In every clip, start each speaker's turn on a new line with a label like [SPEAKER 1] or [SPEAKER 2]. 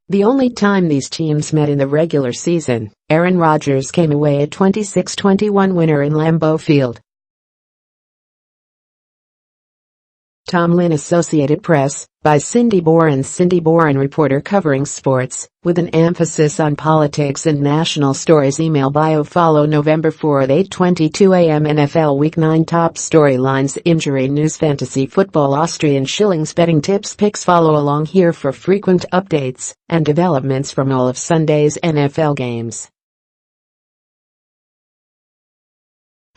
[SPEAKER 1] The only time these teams met in the regular season, Aaron Rodgers came away a 26-21 winner in Lambeau Field. Tomlin Associated Press, by Cindy Boren. Cindy Boren, reporter covering sports, with an emphasis on politics and national stories. Email bio. Follow November 4 at 8:22 a.m. NFL Week 9 top storylines, injury news, fantasy football, Austrian shillings, betting tips, picks. Follow along here for frequent updates and developments from all of Sunday's NFL games.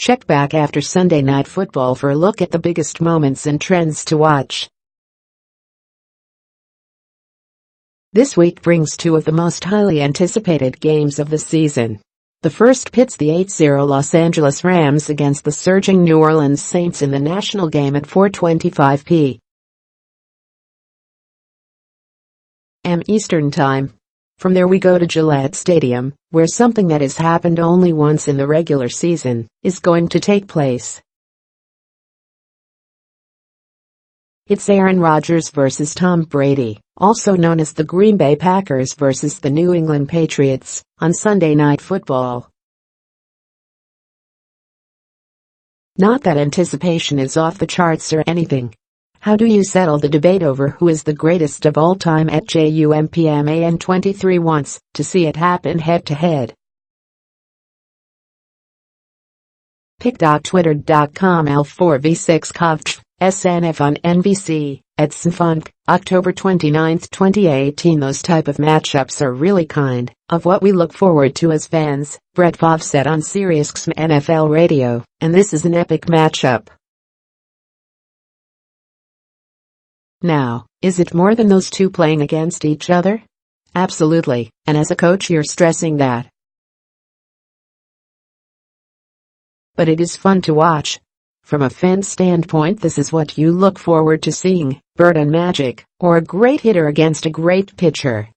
[SPEAKER 1] Check back after Sunday Night Football for a look at the biggest moments and trends to watch. This week brings two of the most highly anticipated games of the season. The first pits the 8-0 Los Angeles Rams against the surging New Orleans Saints in the national game at 4:25 p.m. Eastern Time. From there we go to Gillette Stadium, where something that has happened only once in the regular season is going to take place. It's Aaron Rodgers versus Tom Brady, also known as the Green Bay Packers versus the New England Patriots, on Sunday Night Football. Not that anticipation is off the charts or anything. How do you settle the debate over who is the greatest of all time at JUMPMAN23 wants to see it happen head-to-head? Pick.twitter.com L4V6 Kovch, SNF on NBC, at Snfunk, October 29, 2018. Those type of matchups are really kind of what we look forward to as fans, Brett Favre said on SiriusXM NFL Radio, and this is an epic matchup. Now, is it more than those two playing against each other? Absolutely, and as a coach you're stressing that. But it is fun to watch. From a fan standpoint, this is what you look forward to seeing, bird and magic, or a great hitter against a great pitcher.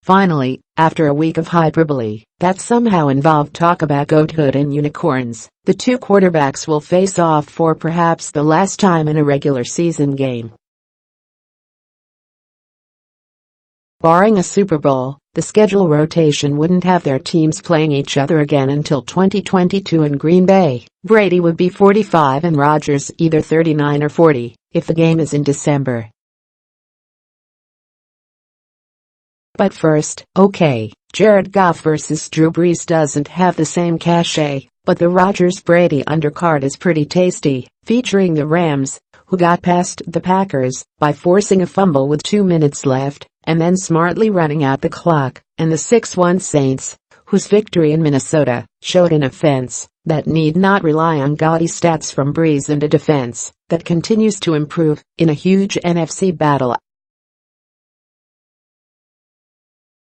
[SPEAKER 1] Finally, after a week of hyperbole that somehow involved talk about goathood and unicorns, the two quarterbacks will face off for perhaps the last time in a regular season game. Barring a Super Bowl, the schedule rotation wouldn't have their teams playing each other again until 2022 in Green Bay. Brady would be 45 and Rodgers either 39 or 40, if the game is in December. But first, okay, Jared Goff versus Drew Brees doesn't have the same cachet, but the Rodgers-Brady undercard is pretty tasty, featuring the Rams, who got past the Packers by forcing a fumble with 2 minutes left, and then smartly running out the clock, and the 6-1 Saints, whose victory in Minnesota showed an offense that need not rely on gaudy stats from Brees and a defense that continues to improve in a huge NFC battle.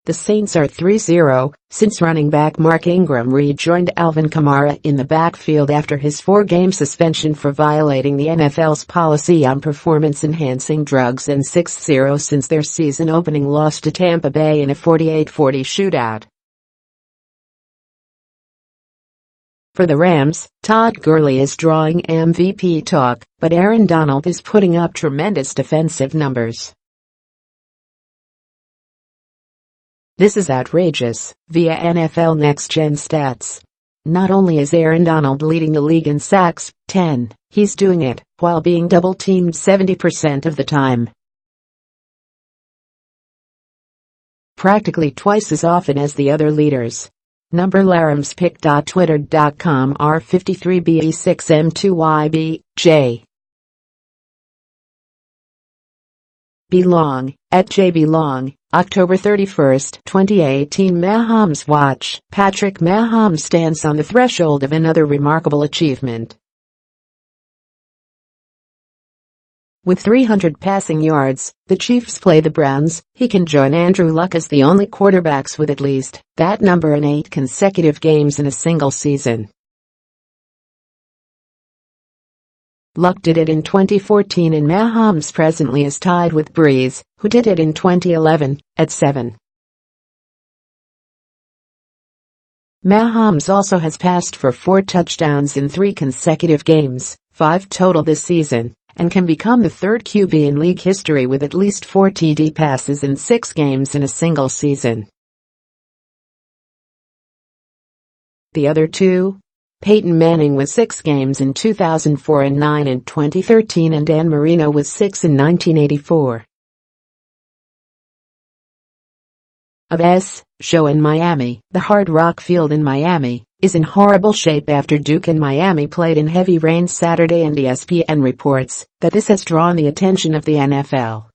[SPEAKER 1] The Saints are 3-0 since running back Mark Ingram rejoined Alvin Kamara in the backfield after his 4-game suspension for violating the NFL's policy on performance-enhancing drugs, and 6-0 since their season-opening loss to Tampa Bay in a 48-40 shootout. For the Rams, Todd Gurley is drawing MVP talk, but Aaron Donald is putting up tremendous defensive numbers. This is outrageous, via NFL Next Gen Stats. Not only is Aaron Donald leading the league in sacks, 10, he's doing it while being double-teamed 70% of the time. Practically twice as often as the other leaders. Number laramspick.twitter.com R53BE6M2YBJ. Belong, at JBelong, October 31, 2018. Mahomes watch. Patrick Mahomes stands on the threshold of another remarkable achievement. With 300 passing yards, the Chiefs play the Browns. He can join Andrew Luck as the only quarterbacks with at least that number in 8 consecutive games in a single season. Luck did it in 2014 and Mahomes presently is tied with Brees, who did it in 2011, at 7. Mahomes also has passed for 4 touchdowns in 3 consecutive games, 5 total this season, and can become the third QB in league history with at least 4 TD passes in 6 games in a single season. The other two? Peyton Manning with 6 games in 2004 and 9 in 2013, and Dan Marino with 6 in 1984. Show in Miami. The Hard Rock Field in Miami is in horrible shape after Duke and Miami played in heavy rain Saturday, and ESPN reports that this has drawn the attention of the NFL.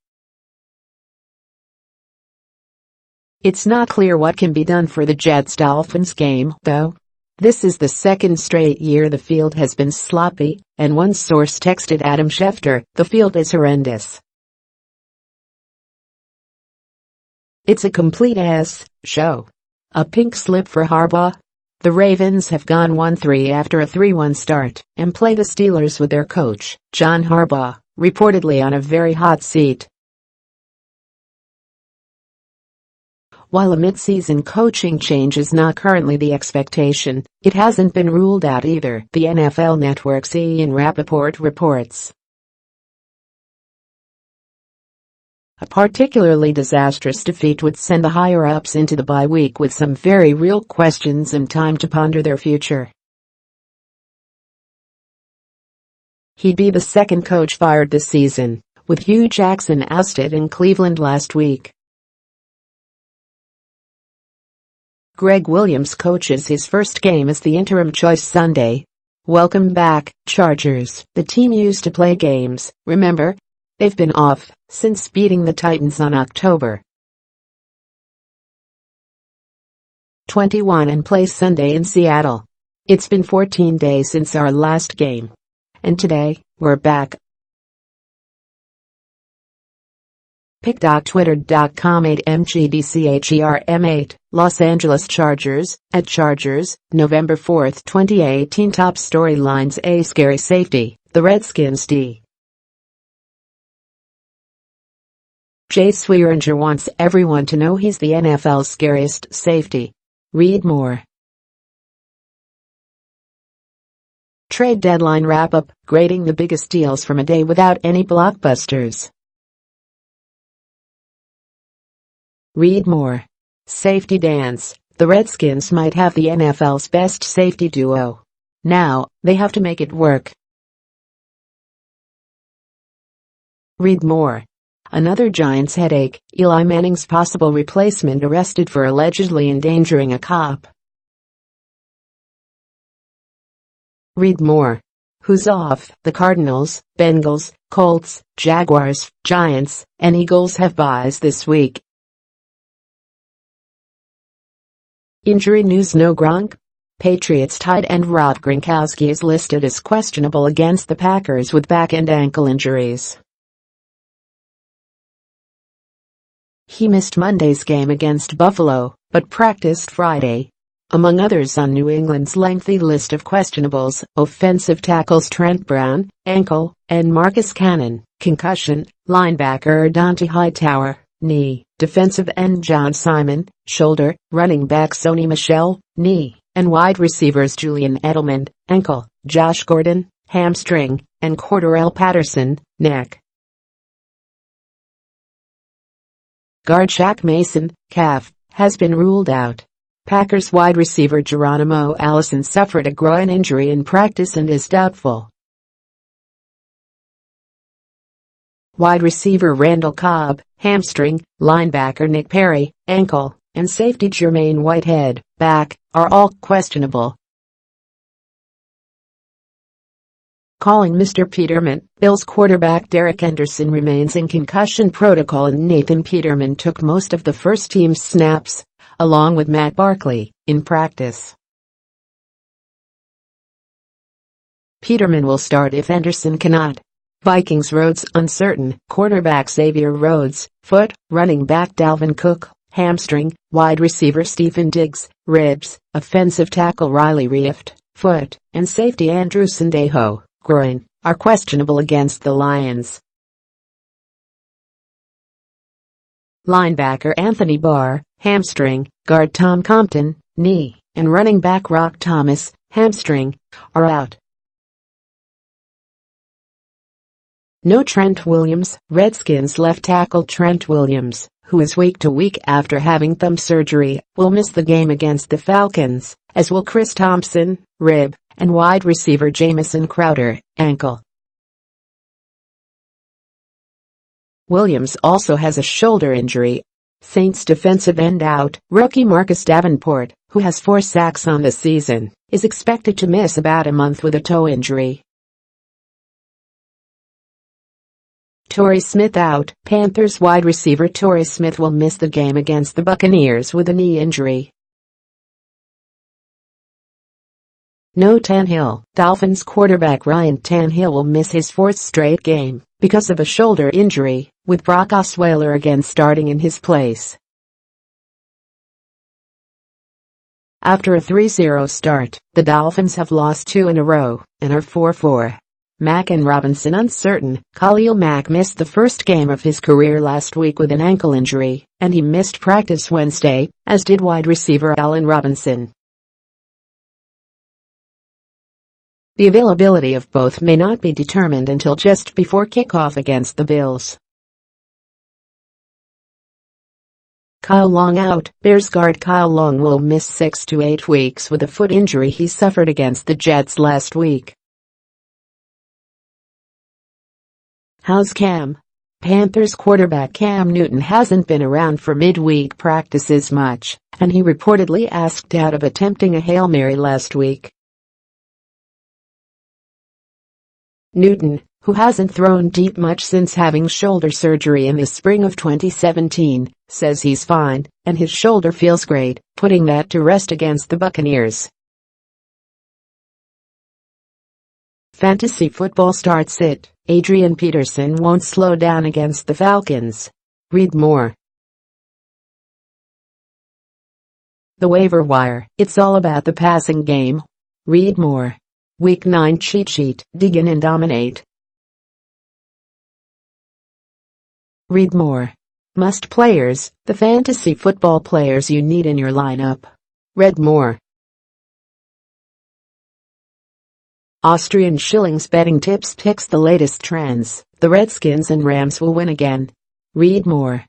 [SPEAKER 1] It's not clear what can be done for the Jets-Dolphins game, though. This is the second straight year the field has been sloppy, and one source texted Adam Schefter, "The field is horrendous. It's a complete show." A pink slip for Harbaugh. The Ravens have gone 1-3 after a 3-1 start and play the Steelers with their coach, John Harbaugh, reportedly on a very hot seat. While a mid-season coaching change is not currently the expectation, it hasn't been ruled out either, the NFL Network's Ian Rappaport reports. A particularly disastrous defeat would send the higher-ups into the bye week with some very real questions and time to ponder their future. He'd be the second coach fired this season, with Hugh Jackson ousted in Cleveland last week. Gregg Williams coaches his first game as the interim choice Sunday. Welcome back, Chargers. The team used to play games, remember? They've been off since beating the Titans on October 21 and play Sunday in Seattle. It's been 14 days since our last game. And today, we're back. Pic.twitter.com 8mgdcherm8, Los Angeles Chargers, at Chargers, November 4, 2018. Top storylines: A scary safety, the Redskins D. Jay Swearinger wants everyone to know he's the NFL's scariest safety. Read more. Trade deadline wrap-up, grading the biggest deals from a day without any blockbusters. Read more. Safety dance, the Redskins might have the NFL's best safety duo. Now, they have to make it work. Read more. Another Giants headache, Eli Manning's possible replacement arrested for allegedly endangering a cop. Read more. Who's off? The Cardinals, Bengals, Colts, Jaguars, Giants, and Eagles have byes this week. Injury news: no Gronk. Patriots tight end Rob Gronkowski is listed as questionable against the Packers with back and ankle injuries. He missed Monday's game against Buffalo, but practiced Friday. Among others on New England's lengthy list of questionables, offensive tackles Trent Brown, ankle, and Marcus Cannon, concussion, linebacker Dante Hightower, knee, defensive end John Simon, shoulder, running back Sony Michel, knee, and wide receivers Julian Edelman, ankle, Josh Gordon, hamstring, and Cordarrelle Patterson, neck. Guard Shaq Mason, calf, has been ruled out. Packers wide receiver Geronimo Allison suffered a groin injury in practice and is doubtful. Wide receiver Randall Cobb, hamstring, linebacker Nick Perry, ankle, and safety Jermaine Whitehead, back, are all questionable. Calling Mr. Peterman, Bills quarterback Derek Henderson remains in concussion protocol, and Nathan Peterman took most of the first team snaps, along with Matt Barkley, in practice. Peterman will start if Henderson cannot. Vikings Rhodes uncertain, quarterback Xavier Rhodes, foot, running back Dalvin Cook, hamstring, wide receiver Stephen Diggs, ribs, offensive tackle Riley Reiff, foot, and safety Andrew Sendejo, groin, are questionable against the Lions. Linebacker Anthony Barr, hamstring, guard Tom Compton, knee, and running back Rock Thomas, hamstring, are out. No Trent Williams. Redskins left tackle Trent Williams, who is week to week after having thumb surgery, will miss the game against the Falcons, as will Chris Thompson, rib, and wide receiver Jamison Crowder, ankle. Williams also has a shoulder injury. Saints defensive end out, rookie Marcus Davenport, who has 4 sacks on the season, is expected to miss about a month with a toe injury. Torrey Smith out. Panthers wide receiver Torrey Smith will miss the game against the Buccaneers with a knee injury. No Tannehill. Dolphins quarterback Ryan Tannehill will miss his 4th straight game because of a shoulder injury, with Brock Osweiler again starting in his place. After a 3-0 start, the Dolphins have lost 2 in a row and are 4-4. Mack and Robinson uncertain. Khalil Mack missed the first game of his career last week with an ankle injury, and he missed practice Wednesday, as did wide receiver Allen Robinson. The availability of both may not be determined until just before kickoff against the Bills. Kyle Long out. Bears guard Kyle Long will miss 6 to 8 weeks with a foot injury he suffered against the Jets last week. How's Cam? Panthers quarterback Cam Newton hasn't been around for midweek practices much, and he reportedly asked out of attempting a Hail Mary last week. Newton, who hasn't thrown deep much since having shoulder surgery in the spring of 2017, says he's fine, and his shoulder feels great, putting that to rest against the Buccaneers. Fantasy football starts it. Adrian Peterson won't slow down against the Falcons. Read more. The waiver wire. It's all about the passing game. Read more. Week 9 cheat sheet. Dig in and dominate. Read more. Must players. The fantasy football players you need in your lineup. Read more. Austrian shillings betting tips picks the latest trends. The Redskins and Rams will win again. Read more.